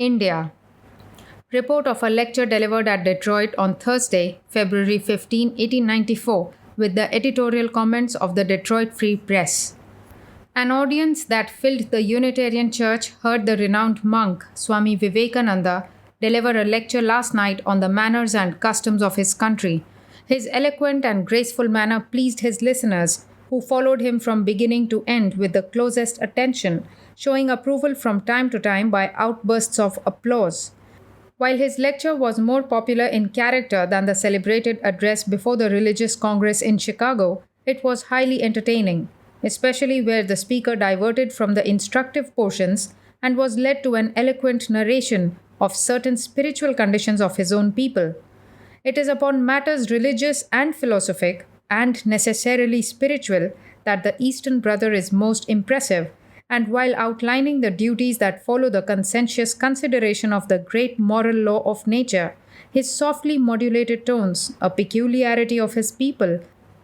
India. Report of a lecture delivered at Detroit on Thursday, February 15, 1894, with the editorial comments of the Detroit Free Press. An audience that filled the Unitarian Church heard the renowned monk Swami Vivekananda deliver a lecture last night on the manners and customs of his country. His eloquent and graceful manner pleased his listeners, who followed him from beginning to end with the closest attention, showing approval from time to time by outbursts of applause. While his lecture was more popular in character than the celebrated address before the Religious Congress in Chicago, it was highly entertaining, especially where the speaker diverted from the instructive portions and was led to an eloquent narration of certain spiritual conditions of his own people. It is upon matters religious and philosophic, and necessarily spiritual, that the Eastern Brother is most impressive, and while outlining the duties that follow the conscientious consideration of the great moral law of nature, his softly modulated tones, a peculiarity of his people,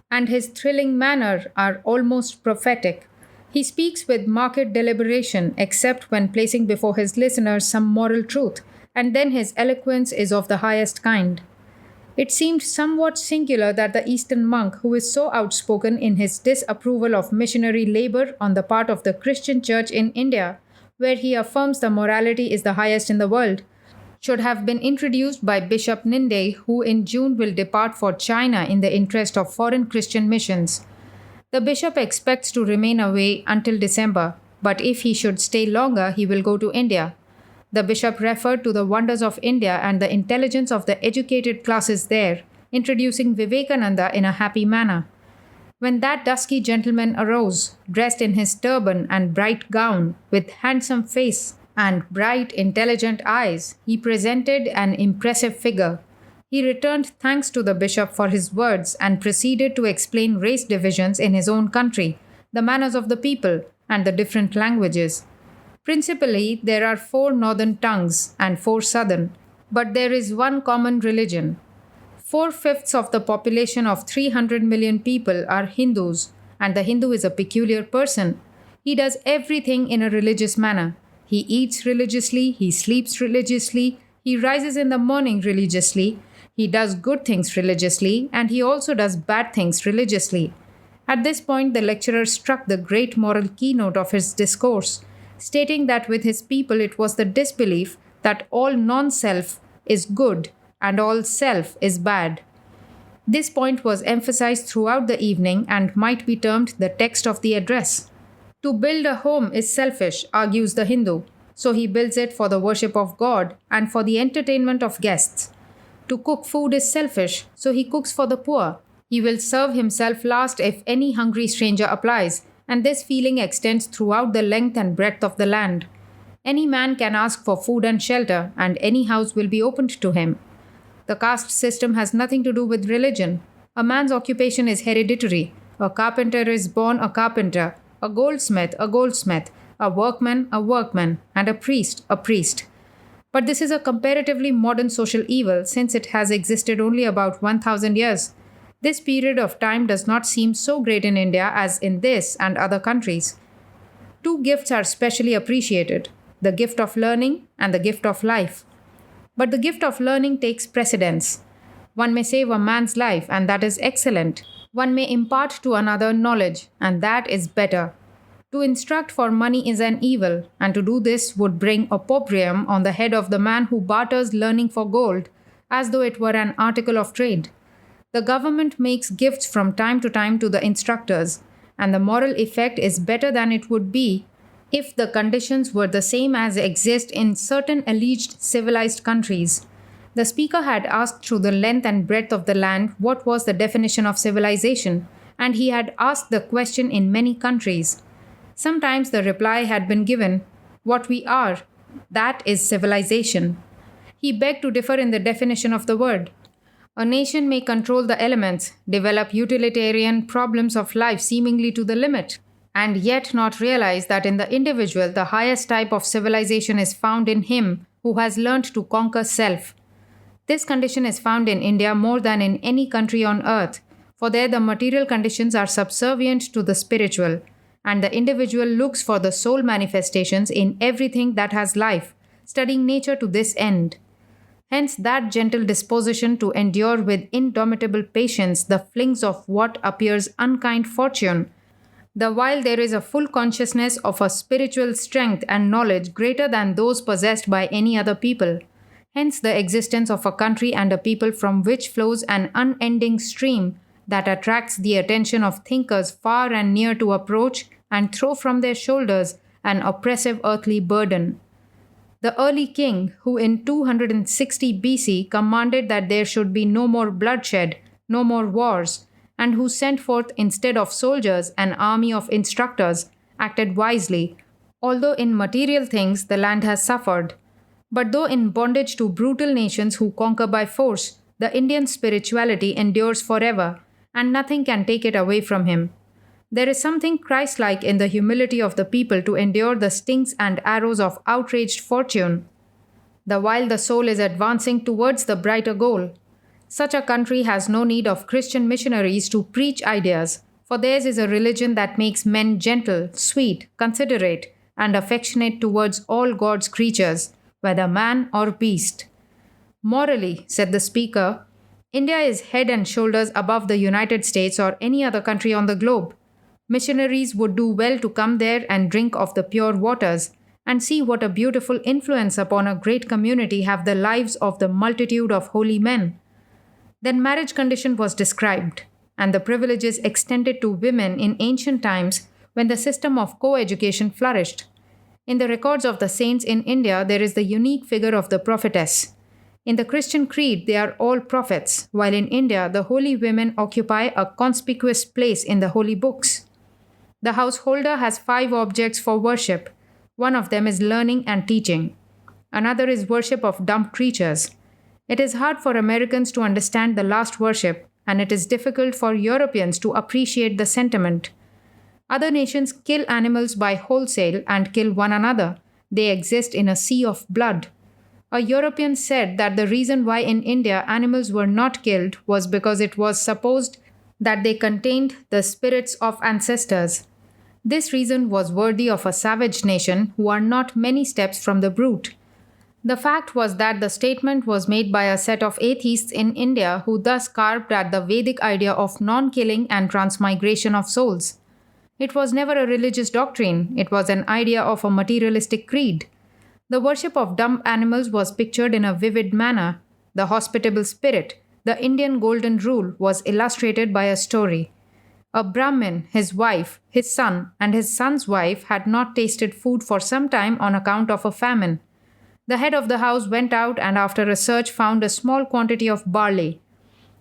and his thrilling manner are almost prophetic. He speaks with marked deliberation, except when placing before his listeners some moral truth, and then his eloquence is of the highest kind. It seemed somewhat singular that the Eastern monk, who is so outspoken in his disapproval of missionary labor on the part of the Christian Church in India, where he affirms the morality is the highest in the world, should have been introduced by Bishop Ninde, who in June will depart for China in the interest of foreign Christian missions. The bishop expects to remain away until December, but if he should stay longer, he will go to India. The bishop referred to the wonders of India and the intelligence of the educated classes there, introducing Vivekananda in a happy manner. When that dusky gentleman arose, dressed in his turban and bright gown, with handsome face and bright, intelligent eyes, he presented an impressive figure. He returned thanks to the bishop for his words and proceeded to explain race divisions in his own country, the manners of the people, and the different languages. Principally, there are 4 northern tongues and 4 southern, but there is one common religion. 4/5 of the population of 300 million people are Hindus, and the Hindu is a peculiar person. He does everything in a religious manner. He eats religiously, he sleeps religiously, he rises in the morning religiously, he does good things religiously, and he also does bad things religiously. At this point, the lecturer struck the great moral keynote of his discourse, stating that with his people it was the disbelief that all non-self is good and all self is bad. This point was emphasized throughout the evening and might be termed the text of the address. To build a home is selfish, argues the Hindu, so he builds it for the worship of God and for the entertainment of guests. To cook food is selfish, so he cooks for the poor. He will serve himself last if any hungry stranger applies, and this feeling extends throughout the length and breadth of the land. Any man can ask for food and shelter, and any house will be opened to him. The caste system has nothing to do with religion. A man's occupation is hereditary. A carpenter is born a carpenter, a goldsmith, a workman, and a priest. But this is a comparatively modern social evil, since it has existed only about 1,000 years. This period of time does not seem so great in India as in this and other countries. 2 gifts are specially appreciated, the gift of learning and the gift of life. But the gift of learning takes precedence. One may save a man's life, and that is excellent. One may impart to another knowledge, and that is better. To instruct for money is an evil, and to do this would bring opprobrium on the head of the man who barters learning for gold, as though it were an article of trade. The government makes gifts from time to time to the instructors, and the moral effect is better than it would be if the conditions were the same as exist in certain alleged civilized countries. The speaker had asked through the length and breadth of the land what was the definition of civilization, and he had asked the question in many countries. Sometimes the reply had been given, "What we are, that is civilization." He begged to differ in the definition of the word. A nation may control the elements, develop utilitarian problems of life seemingly to the limit, and yet not realize that in the individual the highest type of civilization is found in him who has learned to conquer self. This condition is found in India more than in any country on earth, for there the material conditions are subservient to the spiritual, and the individual looks for the soul manifestations in everything that has life, studying nature to this end. Hence, that gentle disposition to endure with indomitable patience the flings of what appears unkind fortune, the while there is a full consciousness of a spiritual strength and knowledge greater than those possessed by any other people. Hence, the existence of a country and a people from which flows an unending stream that attracts the attention of thinkers far and near to approach and throw from their shoulders an oppressive earthly burden. The early king, who in 260 BC commanded that there should be no more bloodshed, no more wars, and who sent forth instead of soldiers an army of instructors, acted wisely, although in material things the land has suffered. But though in bondage to brutal nations who conquer by force, the Indian spirituality endures forever, and nothing can take it away from him. There is something Christ-like in the humility of the people to endure the stings and arrows of outraged fortune, the while the soul is advancing towards the brighter goal. Such a country has no need of Christian missionaries to preach ideas, for theirs is a religion that makes men gentle, sweet, considerate, and affectionate towards all God's creatures, whether man or beast. Morally, said the speaker, India is head and shoulders above the United States or any other country on the globe. Missionaries would do well to come there and drink of the pure waters, and see what a beautiful influence upon a great community have the lives of the multitude of holy men. Then marriage condition was described, and the privileges extended to women in ancient times when the system of co-education flourished. In the records of the saints in India, there is the unique figure of the prophetess. In the Christian creed, they are all prophets, while in India, the holy women occupy a conspicuous place in the holy books. The householder has 5 objects for worship. One of them is learning and teaching. Another is worship of dumb creatures. It is hard for Americans to understand the last worship, and it is difficult for Europeans to appreciate the sentiment. Other nations kill animals by wholesale and kill one another. They exist in a sea of blood. A European said that the reason why in India animals were not killed was because it was supposed that they contained the spirits of ancestors. This reason was worthy of a savage nation who are not many steps from the brute. The fact was that the statement was made by a set of atheists in India who thus carped at the Vedic idea of non-killing and transmigration of souls. It was never a religious doctrine, it was an idea of a materialistic creed. The worship of dumb animals was pictured in a vivid manner. The hospitable spirit, the Indian golden rule, was illustrated by a story. A Brahmin, his wife, his son, and his son's wife had not tasted food for some time on account of a famine. The head of the house went out and after a search found a small quantity of barley.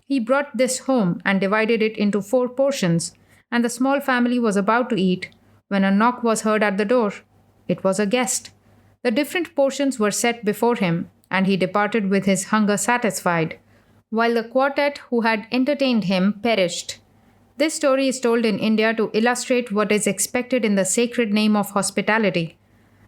He brought this home and divided it into 4 portions, and the small family was about to eat when a knock was heard at the door. It was a guest. The different portions were set before him, and he departed with his hunger satisfied, while the quartet who had entertained him perished. This story is told in India to illustrate what is expected in the sacred name of hospitality.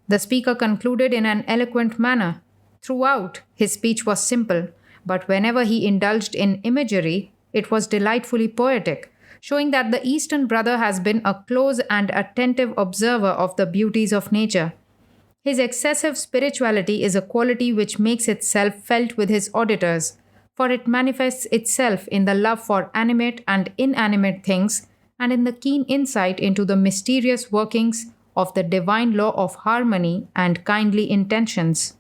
The speaker concluded in an eloquent manner. Throughout, his speech was simple, but whenever he indulged in imagery, it was delightfully poetic, showing that the Eastern brother has been a close and attentive observer of the beauties of nature. His excessive spirituality is a quality which makes itself felt with his auditors, for it manifests itself in the love for animate and inanimate things and in the keen insight into the mysterious workings of the divine law of harmony and kindly intentions.